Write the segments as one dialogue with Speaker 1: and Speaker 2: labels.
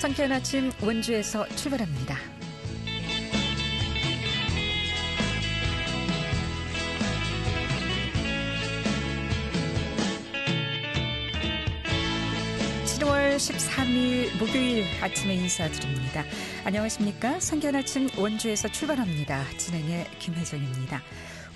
Speaker 1: 상쾌한 아침 원주에서 출발합니다. (7월 13일) 목요일 아침에 인사드립니다. 안녕하십니까? 상쾌한 아침 원주에서 출발합니다. 진행의 김혜정입니다.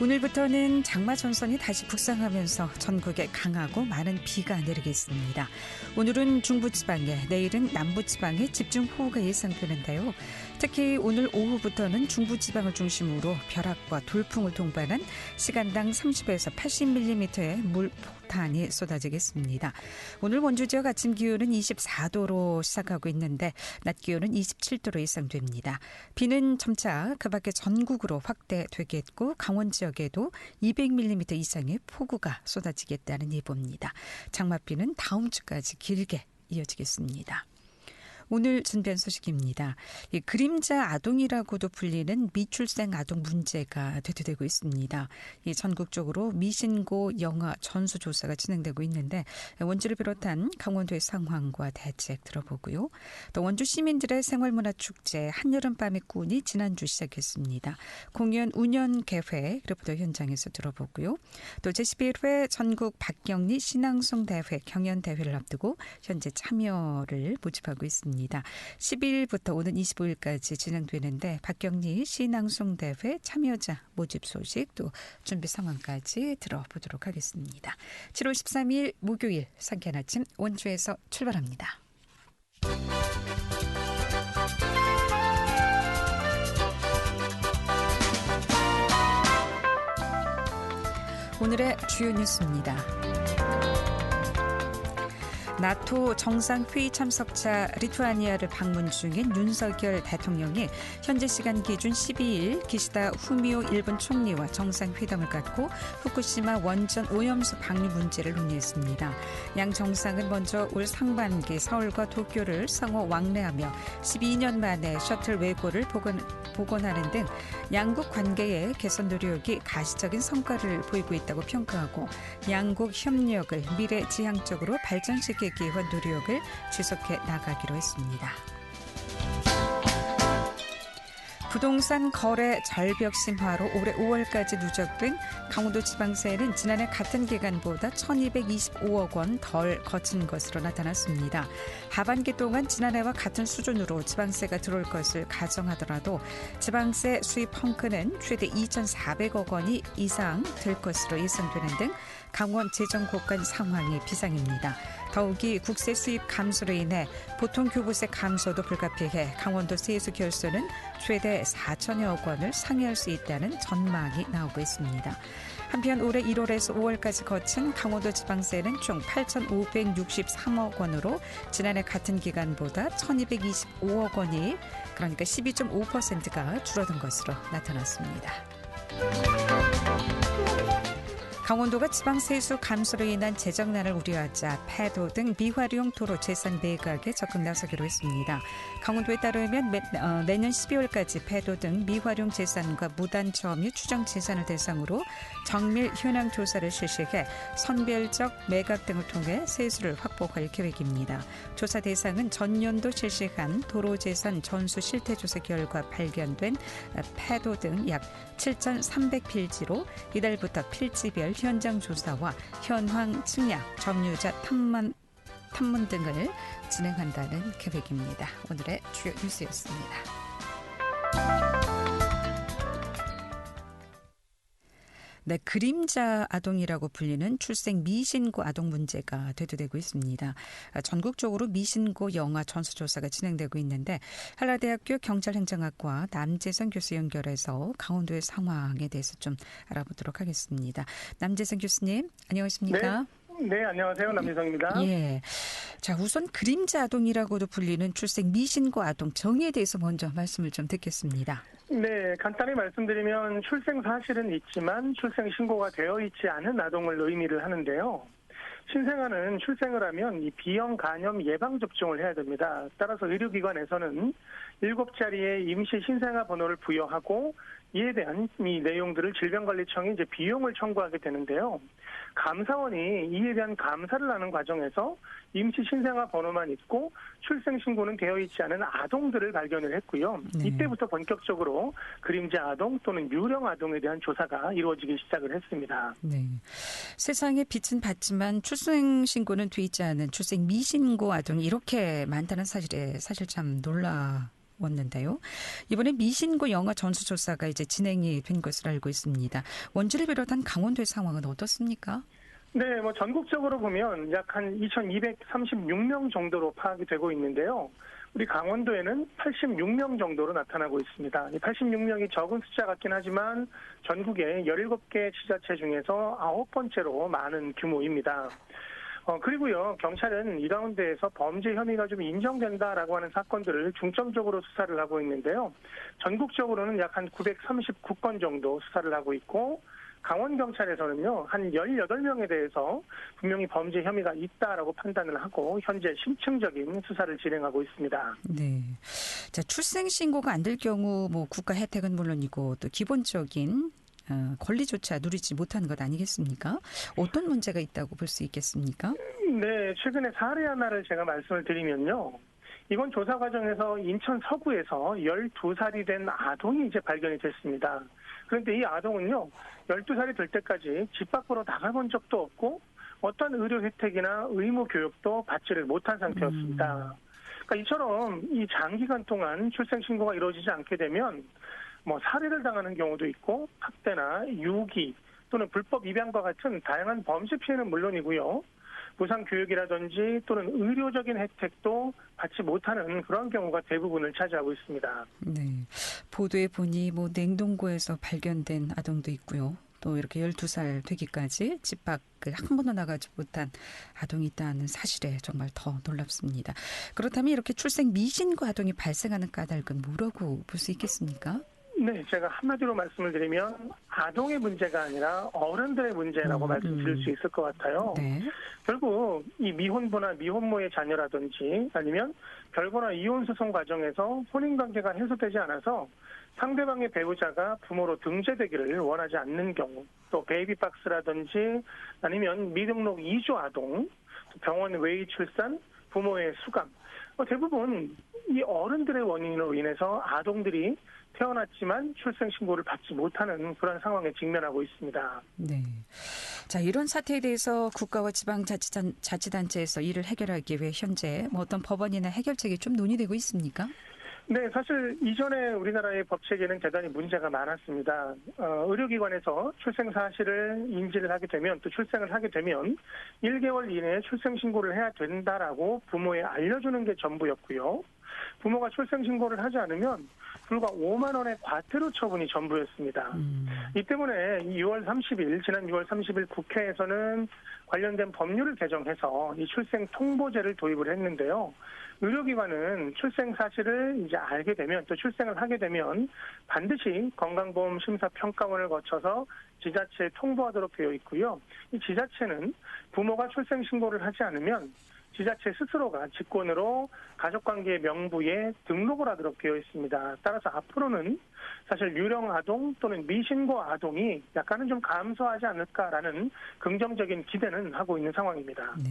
Speaker 1: 오늘부터는 장마 전선이 다시 북상하면서 전국에 강하고 많은 비가 내리겠습니다. 오늘은 중부지방에, 내일은 남부지방에 집중호우가 예상되는데요. 특히 오늘 오후부터는 중부지방을 중심으로 벼락과 돌풍을 동반한 시간당 30에서 80mm의 물폭탄이 쏟아지겠습니다. 오늘 원주 지역 아침 기온은 24도로 시작하고 있는데 낮 기온은 27도로 예상됩니다. 비는 점차 그 밖에 전국으로 확대되겠고 강원 지역에도 200mm 이상의 폭우가 쏟아지겠다는 예보입니다. 장맛비는 다음 주까지 길게 이어지겠습니다. 오늘 준비한 소식입니다. 그림자 아동이라고도 불리는 미출생 아동 문제가 대두되고 있습니다. 전국적으로 미신고 영아 전수조사가 진행되고 있는데 원주를 비롯한 강원도의 상황과 대책 들어보고요. 또 원주 시민들의 생활문화축제 한여름밤의 꿈이 지난주 시작했습니다. 공연 운영 계획부터 현장에서 들어보고요. 또 제11회 전국 박경리 신앙송 대회 경연대회를 앞두고 현재 참여를 모집하고 있습니다. 10일부터 오는 25일까지 진행되는데 박경리 신앙송대회 참여자 모집 소식 또 준비 상황까지 들어보도록 하겠습니다. 7월 13일 목요일 상쾌한 아침 원주에서 출발합니다. 오늘의 주요 뉴스입니다. 나토 정상회의 참석차 리투아니아를 방문 중인 윤석열 대통령이 현지 시간 기준 12일 기시다 후미오 일본 총리와 정상회담을 갖고 후쿠시마 원전 오염수 방류 문제를 논의했습니다. 양 정상은 먼저 올 상반기 서울과 도쿄를 상호 왕래하며 12년 만에 셔틀 외고를 복원하는 등 양국 관계의 개선 노력이 가시적인 성과를 보이고 있다고 평가하고 양국 협력을 미래지향적으로 발전시키기 위한 노력을 지속해 나가기로 했습니다. 부동산 거래 절벽 심화로 올해 5월까지 누적된 강원도 지방세는 지난해 같은 기간보다 1,225억 원 덜 거친 것으로 나타났습니다. 하반기 동안 지난해와 같은 수준으로 지방세가 들어올 것을 가정하더라도 지방세 수입 펑크는 최대 2,400억 원이 이상 될 것으로 예상되는 등 강원 재정 곳간 상황이 비상입니다. 더욱이 국세 수입 감소로 인해 보통 교부세 감소도 불가피해 강원도 세수 결손은 최대 4천여억 원을 상회할 수 있다는 전망이 나오고 있습니다. 한편 올해 1월에서 5월까지 거친 강원도 지방세는 총 8,563억 원으로 지난해 같은 기간보다 1,225억 원이 그러니까 12.5%가 줄어든 것으로 나타났습니다. 강원도가 지방세수 감소로 인한 재정난을 우려하자 폐도 등 미활용 도로 재산 매각에 적극 나서기로 했습니다. 강원도에 따르면 내년 12월까지 폐도 등 미활용 재산과 무단점유 추정 재산을 대상으로 정밀 현황 조사를 실시해 선별적 매각 등을 통해 세수를 확보할 계획입니다. 조사 대상은 전년도 실시한 도로재산 전수 실태조사 결과 발견된 폐도 등 약 7,300필지로 이달부터 필지별 현장 조사와 현황 측량, 점유자 탐문 등을 진행한다는 계획입니다. 오늘의 주요 뉴스였습니다. 네, 그림자 아동이라고 불리는 출생 미신고 아동 문제가 대두되고 있습니다. 전국적으로 미신고 영아 전수조사가 진행되고 있는데 한라대학교 경찰행정학과 남재선 교수 연결해서 강원도의 상황에 대해서 좀 알아보도록 하겠습니다. 남재선 교수님, 안녕하십니까?
Speaker 2: 네, 안녕하세요. 남재선입니다.
Speaker 1: 예. 자, 우선 그림자 아동이라고도 불리는 출생 미신고 아동 정의에 대해서 먼저 말씀을 좀 듣겠습니다.
Speaker 2: 네, 간단히 말씀드리면 출생 사실은 있지만 출생 신고가 되어 있지 않은 아동을 의미를 하는데요. 신생아는 출생을 하면 이 B형 간염 예방접종을 해야 됩니다. 따라서 의료기관에서는 7자리의 임시 신생아 번호를 부여하고 이에 대한 이 내용들을 질병관리청이 이제 비용을 청구하게 되는데요. 감사원이 이에 대한 감사를 하는 과정에서 임시 신생아 번호만 있고 출생 신고는 되어 있지 않은 아동들을 발견을 했고요.
Speaker 1: 네.
Speaker 2: 이때부터 본격적으로 그림자 아동 또는 유령 아동에 대한 조사가 이루어지기 시작을 했습니다.
Speaker 1: 네. 세상에 빛은 봤지만 출생 신고는 돼 있지 않은 출생 미신고 아동이 이렇게 많다는 사실에 사실 참 놀라웠는데요. 이번에 미신고 영아 전수조사가 이제 진행이 된 것으로 알고 있습니다. 원주를 비롯한 강원도의 상황은 어떻습니까?
Speaker 2: 네, 전국적으로 보면 약 한 2,236명 정도로 파악이 되고 있는데요. 우리 강원도에는 86명 정도로 나타나고 있습니다. 이 86명이 적은 숫자 같긴 하지만 전국의 17개 지자체 중에서 9번째로 많은 규모입니다. 그리고요, 경찰은 이 가운데에서 범죄 혐의가 좀 인정된다라고 하는 사건들을 중점적으로 수사를 하고 있는데요. 전국적으로는 약 한 939건 정도 수사를 하고 있고, 강원경찰에서는요, 한 18명에 대해서 분명히 범죄 혐의가 있다라고 판단을 하고 현재 심층적인 수사를 진행하고 있습니다.
Speaker 1: 네. 자, 출생 신고가 안 될 경우 뭐 국가 혜택은 물론이고 또 기본적인 권리조차 누리지 못하는 것 아니겠습니까? 어떤 문제가 있다고 볼 수 있겠습니까?
Speaker 2: 네, 최근에 사례 하나를 제가 말씀을 드리면요. 이번 조사 과정에서 인천 서구에서 12살이 된 아동이 이제 발견이 됐습니다. 그런데 이 아동은요, 12살이 될 때까지 집 밖으로 나가본 적도 없고 어떤 의료 혜택이나 의무 교육도 받지를 못한 상태였습니다. 그러니까 이처럼 이 장기간 동안 출생 신고가 이루어지지 않게 되면 살해를 당하는 경우도 있고 학대나 유기 또는 불법 입양과 같은 다양한 범죄 피해는 물론이고요. 무상 교육이라든지 또는 의료적인 혜택도 받지 못하는 그런 경우가 대부분을 차지하고 있습니다.
Speaker 1: 네. 보도에 보니 냉동고에서 발견된 아동도 있고요. 또 이렇게 12살 되기까지 집 밖을 한 번도 나가지 못한 아동이 있다는 사실에 정말 더 놀랍습니다. 그렇다면 이렇게 출생 미신고 아동이 발생하는 까닭은 뭐라고 볼 수 있겠습니까?
Speaker 2: 네, 제가 한마디로 말씀을 드리면 아동의 문제가 아니라 어른들의 문제라고 말씀드릴 수 있을 것 같아요.
Speaker 1: 네.
Speaker 2: 결국 이 미혼부나 미혼모의 자녀라든지 아니면 별거나 이혼 소송 과정에서 혼인관계가 해소되지 않아서 상대방의 배우자가 부모로 등재되기를 원하지 않는 경우, 또 베이비박스라든지 아니면 미등록 이주 아동, 병원 외의 출산, 부모의 수감, 대부분 이 어른들의 원인으로 인해서 아동들이 태어났지만 출생 신고를 받지 못하는 그런 상황에 직면하고 있습니다.
Speaker 1: 네. 자, 이런 사태에 대해서 국가와 지방자치단체에서 이를 해결하기 위해 현재 어떤 법안이나 해결책이 좀 논의되고 있습니까?
Speaker 2: 네, 사실 이전에 우리나라의 법체계는 대단히 문제가 많았습니다. 의료기관에서 출생 사실을 인지를 하게 되면 또 출생을 하게 되면 1개월 이내에 출생 신고를 해야 된다라고 부모에 알려주는 게 전부였고요. 부모가 출생 신고를 하지 않으면 불과 5만 원의 과태료 처분이 전부였습니다. 이 때문에 지난 6월 30일 국회에서는 관련된 법률을 개정해서 이 출생 통보제를 도입을 했는데요. 의료기관은 출생 사실을 이제 알게 되면 또 출생을 하게 되면 반드시 건강보험 심사평가원을 거쳐서 지자체에 통보하도록 되어 있고요. 이 지자체는 부모가 출생 신고를 하지 않으면 지자체 스스로가 직권으로 가족관계 명부에 등록을 하도록 되어 있습니다. 따라서 앞으로는 사실 유령 아동 또는 미신고 아동이 약간은 좀 감소하지 않을까라는 긍정적인 기대는 하고 있는 상황입니다.
Speaker 1: 네.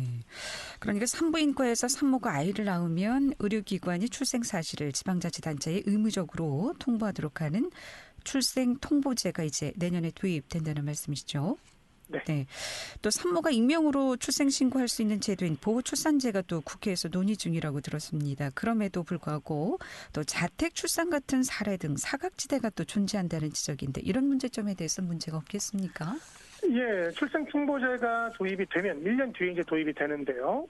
Speaker 1: 그러니까 산부인과에서 산모가 아이를 낳으면 의료기관이 출생 사실을 지방자치단체에 의무적으로 통보하도록 하는 출생 통보제가 이제 내년에 도입된다는 말씀이시죠?
Speaker 2: 네.
Speaker 1: 네. 또 산모가 익명으로 출생 신고할 수 있는 제도인 보호출산제가 또 국회에서 논의 중이라고 들었습니다. 그럼에도 불구하고 또 자택 출산 같은 사례 등 사각지대가 또 존재한다는 지적인데 이런 문제점에 대해서 문제가 없겠습니까?
Speaker 2: 예, 출생 통보제가 도입이 되면 1년 뒤에 이제 도입이 되는데요.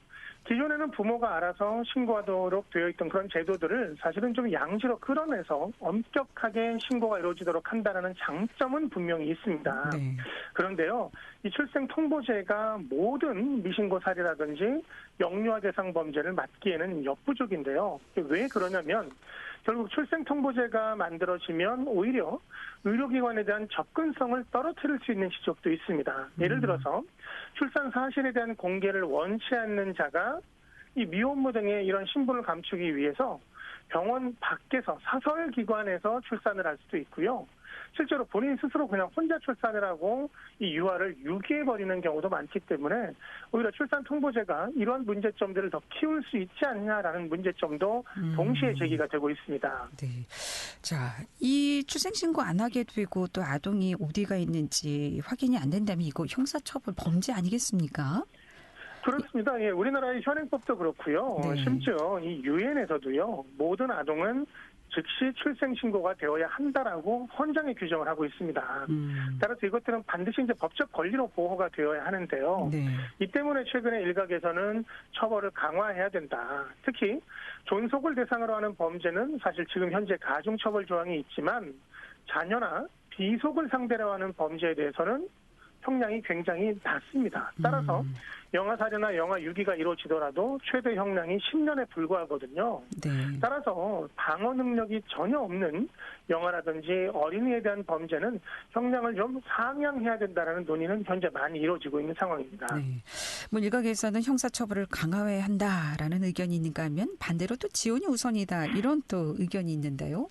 Speaker 2: 기존에는 부모가 알아서 신고하도록 되어 있던 그런 제도들을 사실은 좀 양지로 끌어내서 엄격하게 신고가 이루어지도록 한다는 장점은 분명히 있습니다.
Speaker 1: 네.
Speaker 2: 그런데요, 이 출생 통보제가 모든 미신고 사례라든지 영유아 대상 범죄를 막기에는 역부족인데요. 왜 그러냐면 결국 출생 통보제가 만들어지면 오히려 의료기관에 대한 접근성을 떨어뜨릴 수 있는 지적도 있습니다. 예를 들어서 출산 사실에 대한 공개를 원치 않는 자가 이 미혼모 등의 이런 신분을 감추기 위해서 병원 밖에서 사설기관에서 출산을 할 수도 있고요. 실제로 본인 스스로 그냥 혼자 출산을 하고 이 유아를 유기해버리는 경우도 많기 때문에 오히려 출산 통보제가 이러한 문제점들을 더 키울 수 있지 않냐라는 문제점도 동시에 제기가 되고 있습니다.
Speaker 1: 네. 자, 이 출생신고 안 하게 되고 또 아동이 어디가 있는지 확인이 안 된다면 이거 형사처벌 범죄 아니겠습니까?
Speaker 2: 그렇습니다. 예, 우리나라의 현행법도 그렇고요.
Speaker 1: 네.
Speaker 2: 심지어 이 유엔에서도요. 모든 아동은 즉시 출생신고가 되어야 한다라고 헌장에 규정을 하고 있습니다. 따라서 이것들은 반드시 이제 법적 권리로 보호가 되어야 하는데요.
Speaker 1: 네.
Speaker 2: 이 때문에 최근에 일각에서는 처벌을 강화해야 된다. 특히 존속을 대상으로 하는 범죄는 사실 지금 현재 가중처벌 조항이 있지만 자녀나 비속을 상대로 하는 범죄에 대해서는 형량이 굉장히 낮습니다. 따라서 영아 살해나 영아 유기가 이루어지더라도 최대 형량이 10년에 불과하거든요.
Speaker 1: 네.
Speaker 2: 따라서 방어 능력이 전혀 없는 영아라든지 어린이에 대한 범죄는 형량을 좀 상향해야 된다는 논의는 현재 많이 이루어지고 있는 상황입니다.
Speaker 1: 네. 뭐 일각에서는 형사처벌을 강화해야 한다라는 의견이 있는가 하면 반대로 또 지원이 우선이다 이런 또 의견이 있는데요.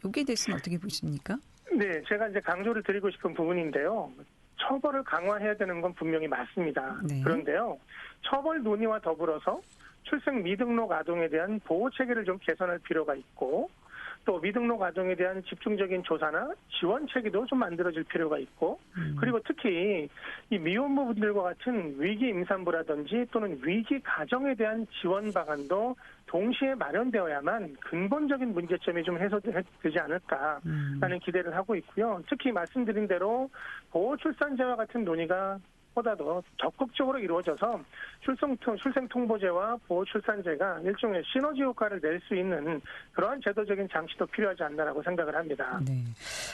Speaker 1: 여기에 대해서는 어떻게 보십니까?
Speaker 2: 네, 제가 이제 강조를 드리고 싶은 부분인데요. 처벌을 강화해야 되는 건 분명히 맞습니다.
Speaker 1: 네.
Speaker 2: 그런데요, 처벌 논의와 더불어서 출생 미등록 아동에 대한 보호 체계를 좀 개선할 필요가 있고, 또 미등록 아동에 대한 집중적인 조사나 지원 체계도 좀 만들어질 필요가 있고, 그리고 특히 이 미혼모분들과 같은 위기 임산부라든지 또는 위기 가정에 대한 지원 방안도 동시에 마련되어야만 근본적인 문제점이 좀 해소되지 않을까라는 기대를 하고 있고요. 특히 말씀드린 대로 보호출산제와 같은 논의가 보다 더 적극적으로 이루어져서 출생통보제와 보호출산제가 일종의 시너지 효과를 낼 수 있는 그러한 제도적인 장치도 필요하지 않나라고 생각을 합니다.
Speaker 1: 네,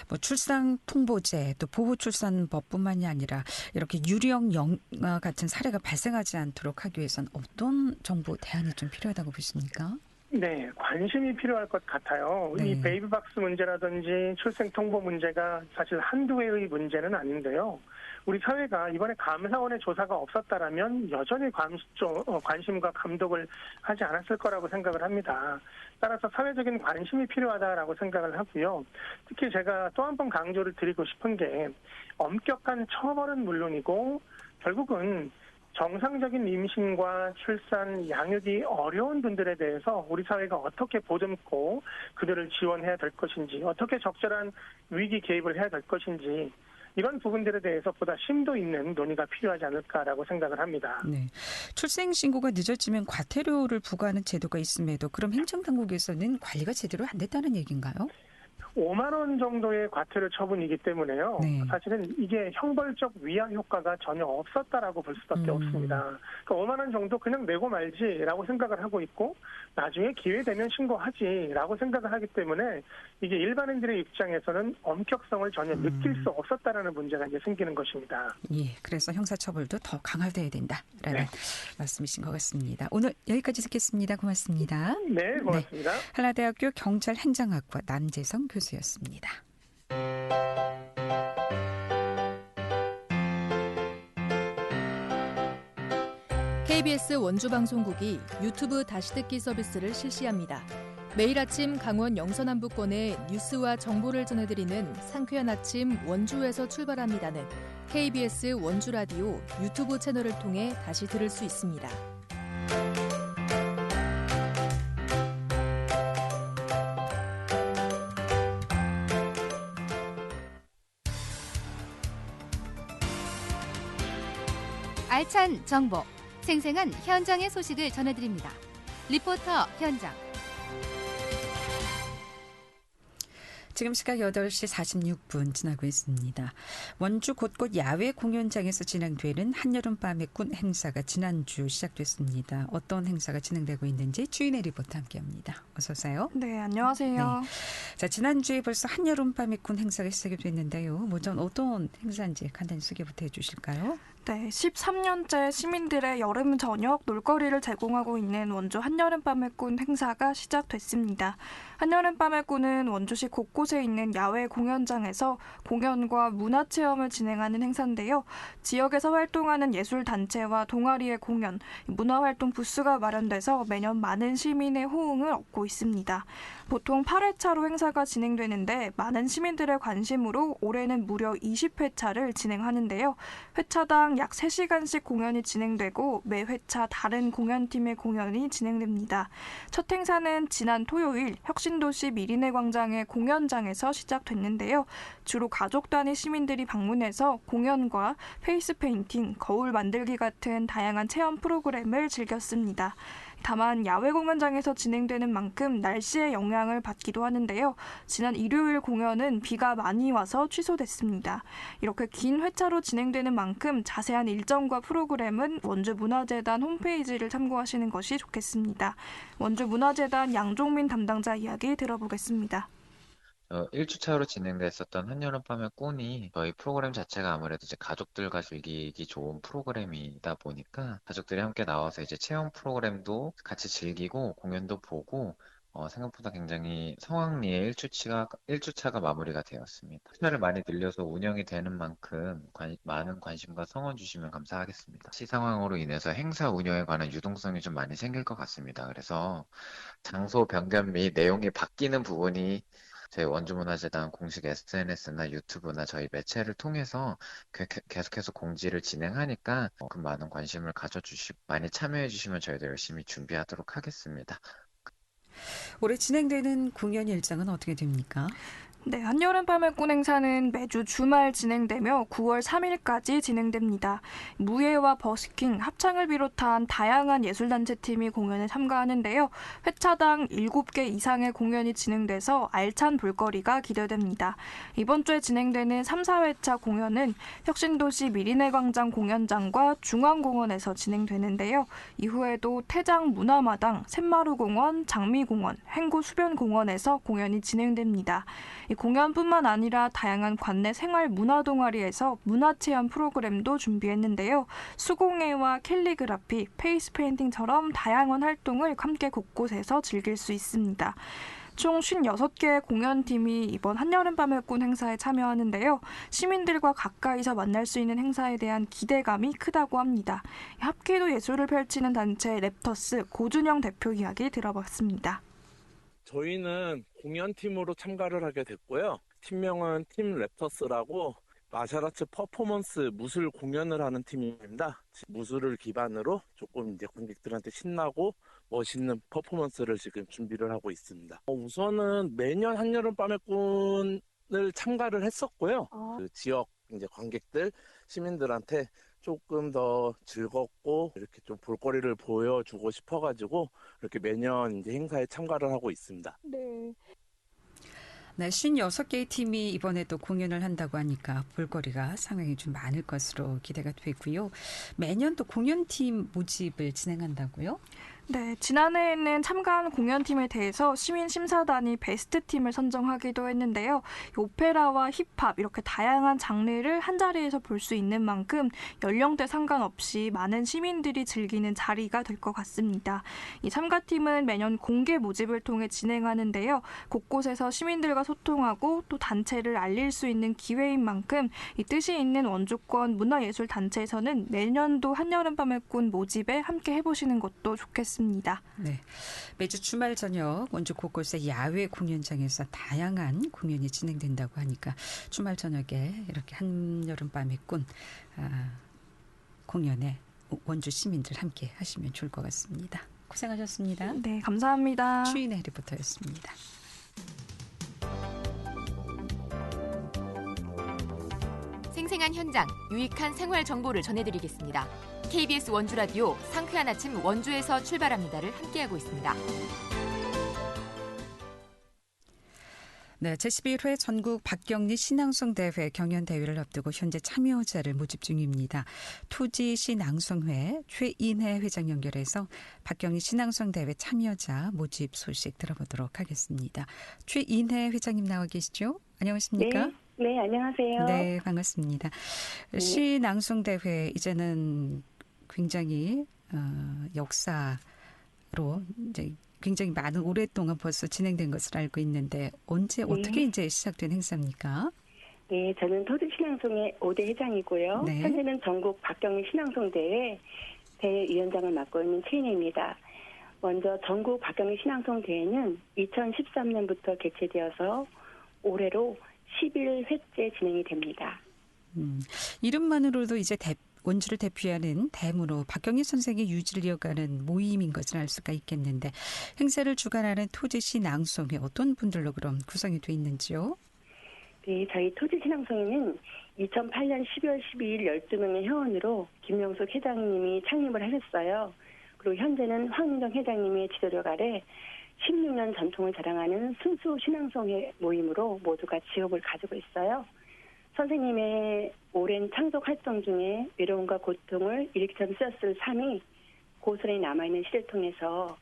Speaker 1: 뭐 출산통보제 또 보호출산법뿐만이 아니라 이렇게 유령 영아 같은 사례가 발생하지 않도록 하기 위해서는 어떤 정부 대안이 좀 필요하다고 보십니까?
Speaker 2: 네, 관심이 필요할 것 같아요.
Speaker 1: 네.
Speaker 2: 이 베이비박스 문제라든지 출생통보 문제가 사실 한두 해의 문제는 아닌데요. 우리 사회가 이번에 감사원의 조사가 없었다라면 여전히 관심과 감독을 하지 않았을 거라고 생각을 합니다. 따라서 사회적인 관심이 필요하다라고 생각을 하고요. 특히 제가 또 한 번 강조를 드리고 싶은 게 엄격한 처벌은 물론이고 결국은 정상적인 임신과 출산, 양육이 어려운 분들에 대해서 우리 사회가 어떻게 보듬고 그들을 지원해야 될 것인지, 어떻게 적절한 위기 개입을 해야 될 것인지 이런 부분들에 대해서 보다 심도 있는 논의가 필요하지 않을까라고 생각을 합니다.
Speaker 1: 네, 출생신고가 늦어지면 과태료를 부과하는 제도가 있음에도 그럼 행정당국에서는 관리가 제대로 안 됐다는 얘기인가요?
Speaker 2: 5만 원 정도의 과태료 처분이기 때문에요.
Speaker 1: 네.
Speaker 2: 사실은 이게 형벌적 위화 효과가 전혀 없었다라고 볼 수밖에 없습니다. 그러니까 5만 원 정도 그냥 내고 말지라고 생각을 하고 있고 나중에 기회 되면 신고하지라고 생각을 하기 때문에 이게 일반인들의 입장에서는 엄격성을 전혀 느낄 수 없었다라는 문제가 이제 생기는 것입니다.
Speaker 1: 예, 그래서 형사처벌도 더 강화돼야 된다라는
Speaker 2: 네.
Speaker 1: 말씀이신 것 같습니다. 오늘 여기까지 듣겠습니다. 고맙습니다.
Speaker 2: 네, 고맙습니다.
Speaker 1: 한라대학교 경찰행정학과 남재성 교수였습니다.
Speaker 3: KBS 원주방송국이 유튜브 다시 듣기 서비스를 실시합니다. 매일 아침 강원 영서남부권의 뉴스와 정보를 전해드리는 상쾌한 아침 원주에서 출발합니다는 KBS 원주라디오 유튜브 채널을 통해 다시 들을 수 있습니다.
Speaker 4: 알찬 정보, 생생한 현장의 소식을 전해드립니다. 리포터 현장.
Speaker 1: 지금 시각 8시 46분 지나고 있습니다. 원주 곳곳 야외 공연장에서 진행되는 한여름밤의 꿈 행사가 지난주 시작됐습니다. 어떤 행사가 진행되고 있는지 주인의 리포터 함께합니다. 어서 오세요.
Speaker 5: 네, 안녕하세요.
Speaker 1: 네. 자, 지난주에 벌써 한여름밤의 꿈 행사가 시작이 됐는데요. 먼저 어떤 행사인지 간단히 소개부터 해주실까요?
Speaker 5: 네, 13년째 시민들의 여름 저녁 놀거리를 제공하고 있는 원주 한여름밤의 꿈 행사가 시작됐습니다. 한여름밤의 꿈은 원주시 곳곳에 있는 야외 공연장에서 공연과 문화체험을 진행하는 행사인데요. 지역에서 활동하는 예술단체와 동아리의 공연, 문화활동 부스가 마련돼서 매년 많은 시민의 호응을 얻고 있습니다. 보통 8회차로 행사가 진행되는데 많은 시민들의 관심으로 올해는 무려 20회차를 진행하는데요. 회차당 약 3시간씩 공연이 진행되고 매 회차 다른 공연팀의 공연이 진행됩니다. 첫 행사는 지난 토요일 혁신도시 미리네 광장의 공연장에서 시작됐는데요. 주로 가족 단위 시민들이 방문해서 공연과 페이스 페인팅, 거울 만들기 같은 다양한 체험 프로그램을 즐겼습니다. 다만 야외 공연장에서 진행되는 만큼 날씨의 영향을 받기도 하는데요. 지난 일요일 공연은 비가 많이 와서 취소됐습니다. 이렇게 긴 회차로 진행되는 만큼 자세한 일정과 프로그램은 원주문화재단 홈페이지를 참고하시는 것이 좋겠습니다. 원주문화재단 양종민 담당자 이야기 들어보겠습니다.
Speaker 6: 1주차로 진행됐었던 한여름밤의 꿈이 저희 프로그램 자체가 아무래도 이제 가족들과 즐기기 좋은 프로그램이다 보니까 가족들이 함께 나와서 이제 체험 프로그램도 같이 즐기고 공연도 보고 생각보다 굉장히 성황리에 1주차가 마무리가 되었습니다. 숫자를 많이 늘려서 운영이 되는 만큼 많은 관심과 성원 주시면 감사하겠습니다. 시 상황으로 인해서 행사 운영에 관한 유동성이 좀 많이 생길 것 같습니다. 그래서 장소 변경 및 내용이 바뀌는 부분이 저희 원주문화재단 공식 SNS나 유튜브나 저희 매체를 통해서 계속해서 공지를 진행하니까 그 많은 관심을 가져주시고 많이 참여해주시면 저희도 열심히 준비하도록 하겠습니다.
Speaker 1: 올해 진행되는 공연 일정은 어떻게 됩니까?
Speaker 5: 네, 한여름밤의 꿈 행사는 매주 주말 진행되며 9월 3일까지 진행됩니다. 무예와 버스킹, 합창을 비롯한 다양한 예술단체 팀이 공연에 참가하는데요. 회차당 7개 이상의 공연이 진행돼서 알찬 볼거리가 기대됩니다. 이번 주에 진행되는 3, 4회차 공연은 혁신도시 미리네 광장 공연장과 중앙공원에서 진행되는데요. 이후에도 태장 문화마당, 샘마루공원, 장미공원, 행구 수변공원에서 공연이 진행됩니다. 이 공연뿐만 아니라 다양한 관내 생활 문화 동아리에서 문화체험 프로그램도 준비했는데요. 수공예와 캘리그라피, 페이스 페인팅처럼 다양한 활동을 함께 곳곳에서 즐길 수 있습니다. 총 56개의 공연팀이 이번 한여름밤의 꿈 행사에 참여하는데요. 시민들과 가까이서 만날 수 있는 행사에 대한 기대감이 크다고 합니다. 합기도 예술을 펼치는 단체 랩터스 고준영 대표 이야기 들어봤습니다.
Speaker 7: 저희는 공연팀으로 참가를 하게 됐고요. 팀명은 팀 랩터스라고 마샬아츠 퍼포먼스 무술 공연을 하는 팀입니다. 무술을 기반으로 조금 이제 관객들한테 신나고 멋있는 퍼포먼스를 지금 준비를 하고 있습니다. 우선은 매년 한여름밤의 꿈을 참가를 했었고요. 그 지역 이제 관객들, 시민들한테 조금 더 즐겁고 이렇게 좀 볼거리를 보여주고 싶어가지고 이렇게 매년 이제 행사에 참가를 하고 있습니다.
Speaker 5: 네.
Speaker 1: 네, 56개의 팀이 이번에 또 공연을 한다고 하니까 볼거리가 상당히 좀 많을 것으로 기대가 되고요. 매년 또 공연팀 모집을 진행한다고요?
Speaker 5: 네, 지난해에는 참가한 공연팀에 대해서 시민심사단이 베스트 팀을 선정하기도 했는데요. 오페라와 힙합 이렇게 다양한 장르를 한자리에서 볼 수 있는 만큼 연령대 상관없이 많은 시민들이 즐기는 자리가 될 것 같습니다. 이 참가팀은 매년 공개 모집을 통해 진행하는데요. 곳곳에서 시민들과 소통하고 또 단체를 알릴 수 있는 기회인 만큼 이 뜻이 있는 원주권 문화예술단체에서는 내년도 한여름밤의 꿈 모집에 함께 해보시는 것도 좋겠습니다.
Speaker 1: 네, 매주 주말 저녁 원주 곳곳의 야외 공연장에서 다양한 공연이 진행된다고 하니까 주말 저녁에 이렇게 한여름밤의 꿈 공연에 원주 시민들 함께 하시면 좋을 것 같습니다. 고생하셨습니다.
Speaker 5: 네, 감사합니다.
Speaker 1: 추인의 리포터였습니다.
Speaker 4: 생생한 현장, 유익한 생활 정보를 전해드리겠습니다. KBS 원주라디오 상쾌한 아침 원주에서 출발합니다를 함께하고 있습니다.
Speaker 1: 네, 제11회 전국 박경리 신앙송대회 경연대회를 앞두고 현재 참여자를 모집 중입니다. 토지 신앙송회 최인혜 회장 연결해서 박경리 신앙송대회 참여자 모집 소식 들어보도록 하겠습니다. 최인혜 회장님 나와 계시죠? 안녕하십니까?
Speaker 8: 네, 네, 안녕하세요.
Speaker 1: 네, 반갑습니다. 시 낭송대회 이제는 굉장히 역사로 이제 굉장히 많은 오랫동안 벌써 진행된 것을 알고 있는데 언제 어떻게 이제 시작된 행사입니까?
Speaker 8: 네, 저는 토지신앙송의 5대 회장이고요.
Speaker 1: 네.
Speaker 8: 현재는 전국 박경리 신앙송대회 대위원장을 맡고 있는 최인혜입니다. 먼저 전국 박경리 신앙송대회는 2013년부터 개최되어서 올해로 11회째 진행이 됩니다.
Speaker 1: 이름만으로도 이제 원주를 대표하는 대무로 박경리 선생의 유지를 이어가는 모임인 것을 알 수가 있겠는데 행사를 주관하는 토지시 낭송회 어떤 분들로 그럼 구성이 돼 있는지요?
Speaker 8: 네, 저희 토지신앙송회는 2008년 12월 12일 12명의 회원으로 김명숙 회장님이 창립을 하셨어요. 그리고 현재는 황민정 회장님의 지도력 아래 16년 전통을 자랑하는 순수 신앙송회 모임으로 모두가 직업을 가지고 있어요. 선생님의 오랜 창작 활동 중에 외로움과 고통을 일으키던 쓰였을 삶이 고스란히 남아있는 시를 통해서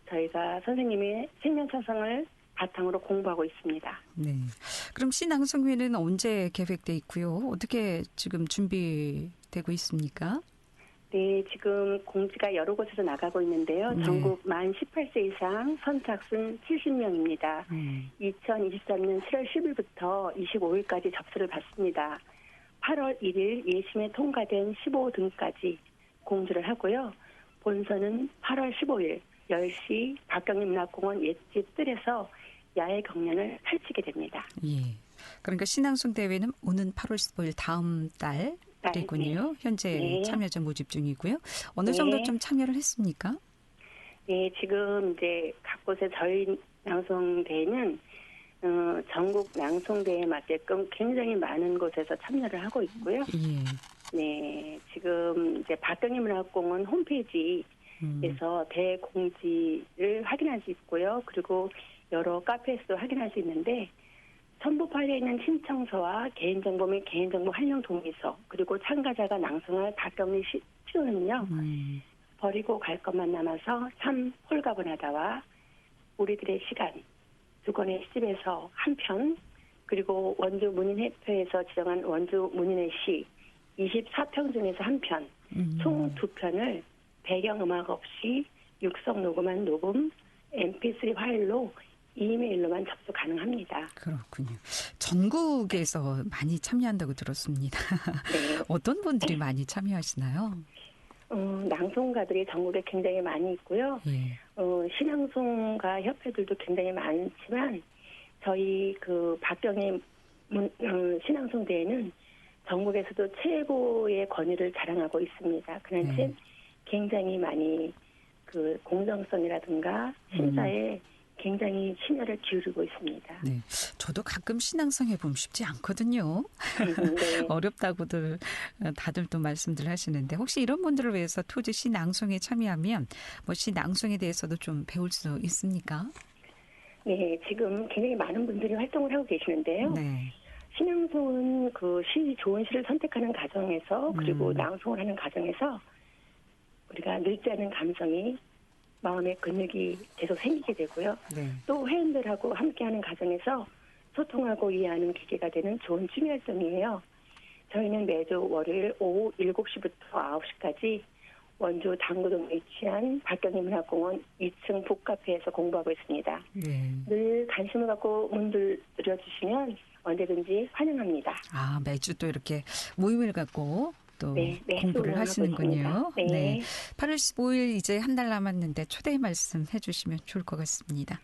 Speaker 8: 저희가 선생님의 생명천성을 바탕으로 공부하고 있습니다.
Speaker 1: 네. 그럼 시낭송회는 언제 계획돼 있고요? 어떻게 지금 준비되고 있습니까?
Speaker 8: 네, 지금 공지가 여러 곳에서 나가고 있는데요.
Speaker 1: 네.
Speaker 8: 전국 만 18세 이상 선착순 70명입니다. 2023년 7월 10일부터 25일까지 접수를 받습니다. 8월 1일 예심에 통과된 15등까지 공지를 하고요. 본선은 8월 15일 10시 박경리 문화공원 옛집 뜰에서 야외 경연을 펼치게 됩니다.
Speaker 1: 예. 그러니까 신앙송 대회는 오는 8월 15일 다음 달이군요.
Speaker 8: 네.
Speaker 1: 현재
Speaker 8: 네.
Speaker 1: 참여자 모집 중이고요. 어느
Speaker 8: 네.
Speaker 1: 정도 좀 참여를 했습니까?
Speaker 8: 네, 지금 이제 각 곳에 저희 낭송대회는 전국 낭송대회에 맞게끔 굉장히 많은 곳에서 참여를 하고 있고요.
Speaker 1: 예.
Speaker 8: 네, 지금 이제 박경리 문화공원 홈페이지에서 대공지를 확인할 수 있고요. 그리고 여러 카페에서도 확인할 수 있는데 첨부파일에 있는 신청서와 개인정보 및 개인정보 활용 동의서 그리고 참가자가 낭송할 박경리 시조는요. 버리고 갈 것만 남아서 참 홀가분하다와 우리들의 시간 두 권의 시집에서 한 편 그리고 원주 문인회표에서 지정한 원주 문인의 시 24편 중에서 한 편 총 2편을 배경음악 없이 육성 녹음한 녹음 mp3 파일로 이메일로만 접수 가능합니다.
Speaker 1: 그렇군요. 전국에서 많이 참여한다고 들었습니다.
Speaker 8: 네.
Speaker 1: 어떤 분들이 많이 참여하시나요?
Speaker 8: 낭송가들이 전국에 굉장히 많이 있고요.
Speaker 1: 예.
Speaker 8: 신앙송가 협회들도 굉장히 많지만 저희 그 박경리 신앙송대회는 전국에서도 최고의 권위를 자랑하고 있습니다. 그렇지 굉장히 많이 그 공정성이라든가 심사에 굉장히 심혈을 기울이고 있습니다.
Speaker 1: 네, 저도 가끔 신앙송 해보면 쉽지 않거든요.
Speaker 8: 네.
Speaker 1: 어렵다고들 다들 또 말씀들 하시는데 혹시 이런 분들을 위해서 토지 신앙송에 참여하면 뭐 신앙송에 대해서도 좀 배울 수 있습니까?
Speaker 8: 네, 지금 굉장히 많은 분들이 활동을 하고 계시는데요.
Speaker 1: 네.
Speaker 8: 신앙송은 그 좋은 시를 선택하는 과정에서 그리고 낭송을 하는 과정에서 우리가 늙지 않은 감성이 마음의 근육이 계속 생기게 되고요.
Speaker 1: 네.
Speaker 8: 또 회원들하고 함께하는 과정에서 소통하고 이해하는 기회가 되는 좋은 취미 활동이에요. 저희는 매주 월요일 오후 7시부터 9시까지 원주 당구동에 위치한 박경리 문화공원 2층 북카페에서 공부하고 있습니다.
Speaker 1: 네.
Speaker 8: 늘 관심을 갖고 문을 들여주시면 언제든지 환영합니다.
Speaker 1: 아, 매주 또 이렇게 모임을 갖고 또
Speaker 8: 네,
Speaker 1: 공부를 하시는군요.
Speaker 8: 네.
Speaker 1: 네. 8월 15일 이제 한 달 남았는데 초대 말씀해 주시면 좋을 것 같습니다.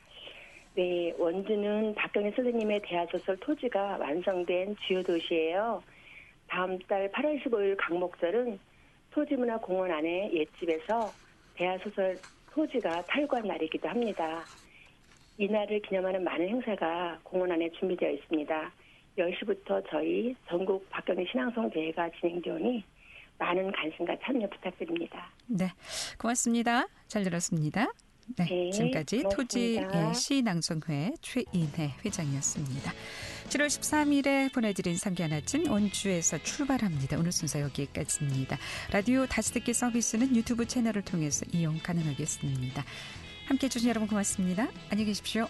Speaker 8: 네, 원주는 박경리 선생님의 대하소설 토지가 완성된 주요 도시예요. 다음 달 8월 15일 강목절은 토지문화공원 안에 옛집에서 대하소설 토지가 탈구한 날이기도 합니다. 이날을 기념하는 많은 행사가 공원 안에 준비되어 있습니다. 10시부터 저희 전국 박경리 신앙송 대회가 진행되오니 많은 관심과 참여 부탁드립니다.
Speaker 1: 네, 고맙습니다. 잘 들었습니다. 네,
Speaker 8: 네,
Speaker 1: 지금까지
Speaker 8: 고맙습니다.
Speaker 1: 토지 시낭송회 최인혜 회장이었습니다. 7월 13일에 보내드린 3개월 아침 원주에서 출발합니다. 오늘 순서 여기까지입니다. 라디오 다시 듣기 서비스는 유튜브 채널을 통해서 이용 가능하겠습니다. 함께해 주신 여러분 고맙습니다. 안녕히 계십시오.